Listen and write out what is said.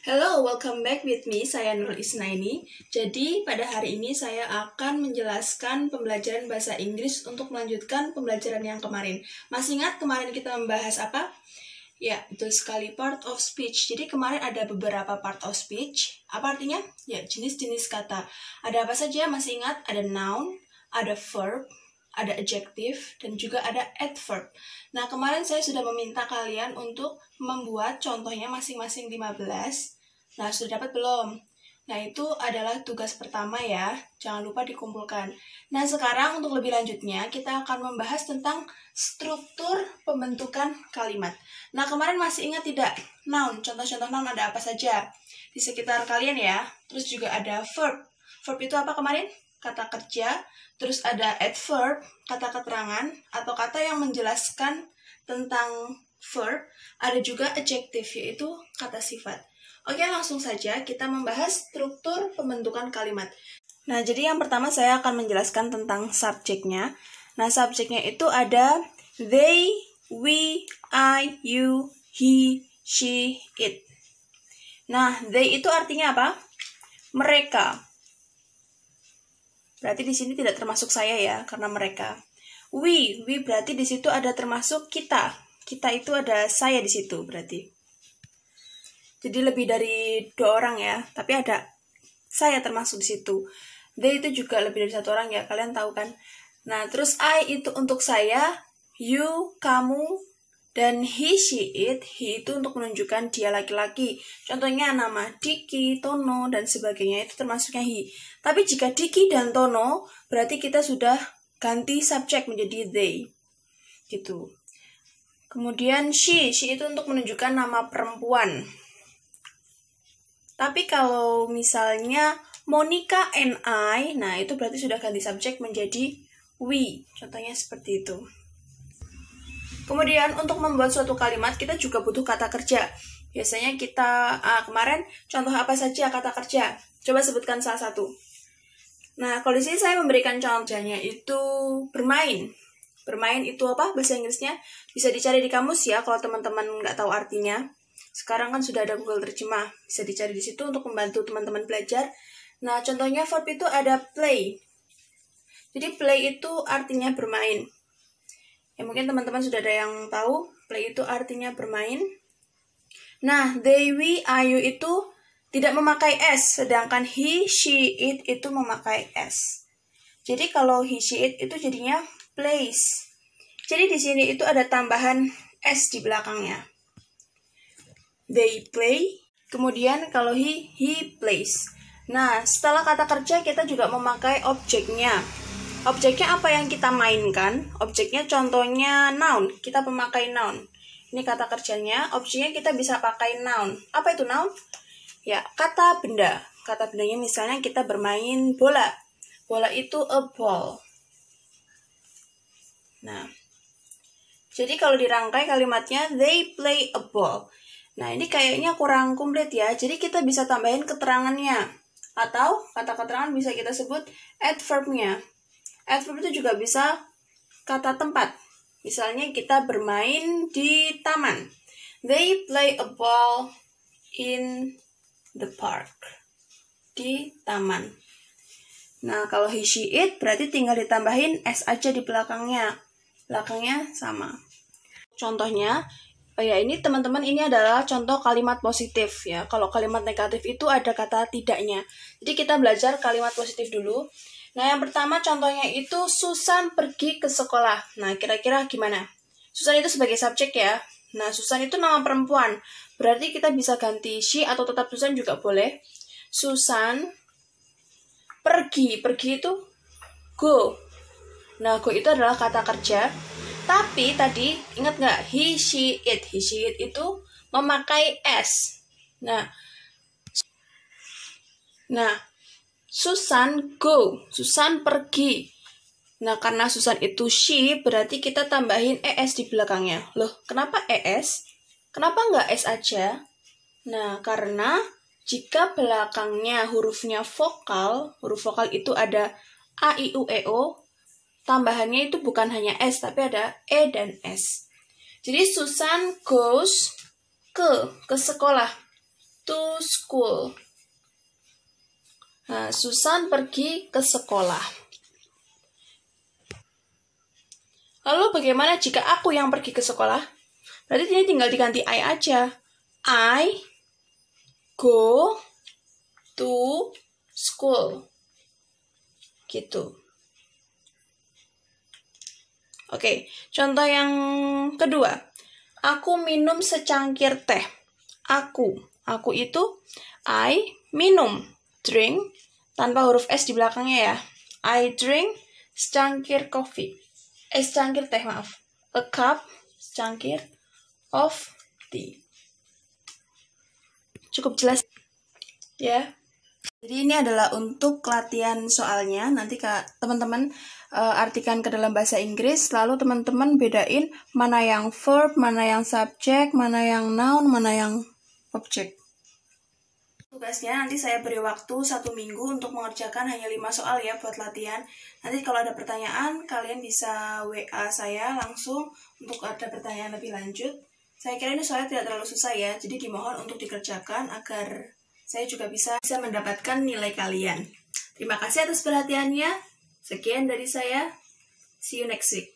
Hello, welcome back with me, saya Nurul Isnaini. Jadi, pada hari ini saya akan menjelaskan pembelajaran bahasa Inggris untuk melanjutkan pembelajaran yang kemarin. Masih ingat kemarin kita membahas apa? Ya, betul sekali, part of speech. Jadi, kemarin ada beberapa part of speech. Apa artinya? Ya, jenis-jenis kata. Ada apa saja? Masih ingat? Ada noun, ada verb, ada adjective, dan juga ada adverb. Nah, kemarin saya sudah meminta kalian untuk membuat contohnya masing-masing 15. Nah, sudah dapat belum? Nah, itu adalah tugas pertama ya. Jangan lupa dikumpulkan. Nah, sekarang untuk lebih lanjutnya, kita akan membahas tentang struktur pembentukan kalimat. Nah, kemarin masih ingat tidak? Noun, contoh-contoh noun ada apa saja? Di sekitar kalian ya. Terus juga ada verb. Verb itu apa kemarin? Kata kerja. Terus ada adverb, kata keterangan, atau kata yang menjelaskan tentang verb. Ada juga adjective, yaitu kata sifat. Oke, langsung saja kita membahas struktur pembentukan kalimat. Nah, jadi yang pertama saya akan menjelaskan tentang subjeknya. Nah, subjeknya itu ada they, we, I, you, he, she, it. Nah, they itu artinya apa? Mereka. Berarti di sini tidak termasuk saya ya, karena mereka. We berarti di situ ada termasuk kita. Kita itu ada saya di situ berarti. Jadi lebih dari 2 orang ya, tapi ada saya termasuk di situ. They itu juga lebih dari 1 orang ya, kalian tahu kan. Nah, terus I itu untuk saya, you, kamu, dan he, she, it. He itu untuk menunjukkan dia laki-laki. Contohnya nama Diki, Tono, dan sebagainya itu termasuknya he. Tapi jika Diki dan Tono, berarti kita sudah ganti subjek menjadi they. Gitu. Kemudian she itu untuk menunjukkan nama perempuan. Tapi kalau misalnya Monica and I, nah itu berarti sudah ganti subjek menjadi we. Contohnya seperti itu. Kemudian untuk membuat suatu kalimat kita juga butuh kata kerja. Biasanya kita, kemarin contoh apa saja kata kerja? Coba sebutkan salah satu. Nah, kalau di sini saya memberikan contohnya itu bermain. Bermain itu apa bahasa Inggrisnya? Bisa dicari di kamus ya kalau teman-teman nggak tahu artinya. Sekarang kan sudah ada Google Terjemah, bisa dicari di situ untuk membantu teman-teman belajar. Nah, contohnya verb itu ada play. Jadi play itu artinya bermain. Ya mungkin teman-teman sudah ada yang tahu, play itu artinya bermain. Nah, they, we, I, you itu tidak memakai S, sedangkan he, she, it itu memakai S. Jadi kalau he, she, it itu jadinya plays. Jadi di sini itu ada tambahan S di belakangnya. They play, kemudian kalau he plays. Nah, setelah kata kerja kita juga memakai objeknya. Objeknya apa yang kita mainkan? Objeknya contohnya noun, kita pemakai noun. Ini kata kerjanya, objeknya kita bisa pakai noun. Apa itu noun? Ya, kata benda. Kata bendanya misalnya kita bermain bola. Bola itu a ball. Nah, jadi kalau dirangkai kalimatnya, they play a ball. Nah, ini kayaknya kurang komplit ya. Jadi kita bisa tambahin keterangannya. Atau kata keterangan bisa kita sebut adverb-nya. Adverb itu juga bisa kata tempat. Misalnya kita bermain di taman. They play a ball in the park. Di taman. Nah, kalau he, she, it berarti tinggal ditambahin S aja di belakangnya. Belakangnya sama. Contohnya, ya ini teman-teman ini adalah contoh kalimat positif ya. Kalau kalimat negatif itu ada kata tidaknya. Jadi kita belajar kalimat positif dulu. Nah, yang pertama contohnya itu Susan pergi ke sekolah. Nah, kira-kira gimana? Susan itu sebagai subjek ya. Nah, Susan itu nama perempuan. Berarti kita bisa ganti she atau tetap Susan juga boleh. Susan pergi. Pergi itu go. Nah, go itu adalah kata kerja. Tapi tadi ingat nggak he, she, it? He, she, it itu memakai S. Nah, Susan go. Susan pergi. Nah, karena Susan itu she, berarti kita tambahin ES di belakangnya. Loh, kenapa ES? Kenapa nggak S aja? Nah, karena jika belakangnya hurufnya vokal, huruf vokal itu ada A, I, U, E, O, tambahannya itu bukan hanya S, tapi ada E dan S. Jadi Susan goes ke sekolah. To school. Nah, Susan pergi ke sekolah. Lalu bagaimana jika aku yang pergi ke sekolah? Berarti ini tinggal diganti I aja. I go to school. Gitu. Oke, contoh yang kedua. Aku minum secangkir teh. Aku itu I minum. Drink, tanpa huruf S di belakangnya ya. I drink secangkir secangkir teh, maaf. A cup, secangkir of tea. Cukup jelas ya. Jadi ini adalah untuk latihan soalnya. Nanti teman-teman artikan ke dalam bahasa Inggris, lalu teman-teman bedain mana yang verb, mana yang subjek, mana yang noun, mana yang objek. Tugasnya nanti saya beri waktu 1 minggu untuk mengerjakan hanya 5 soal ya buat latihan. Nanti kalau ada pertanyaan, kalian bisa WA saya langsung untuk ada pertanyaan lebih lanjut. Saya kira ini soalnya tidak terlalu susah ya, jadi dimohon untuk dikerjakan agar saya juga bisa mendapatkan nilai kalian. Terima kasih atas perhatiannya. Sekian dari saya. See you next week.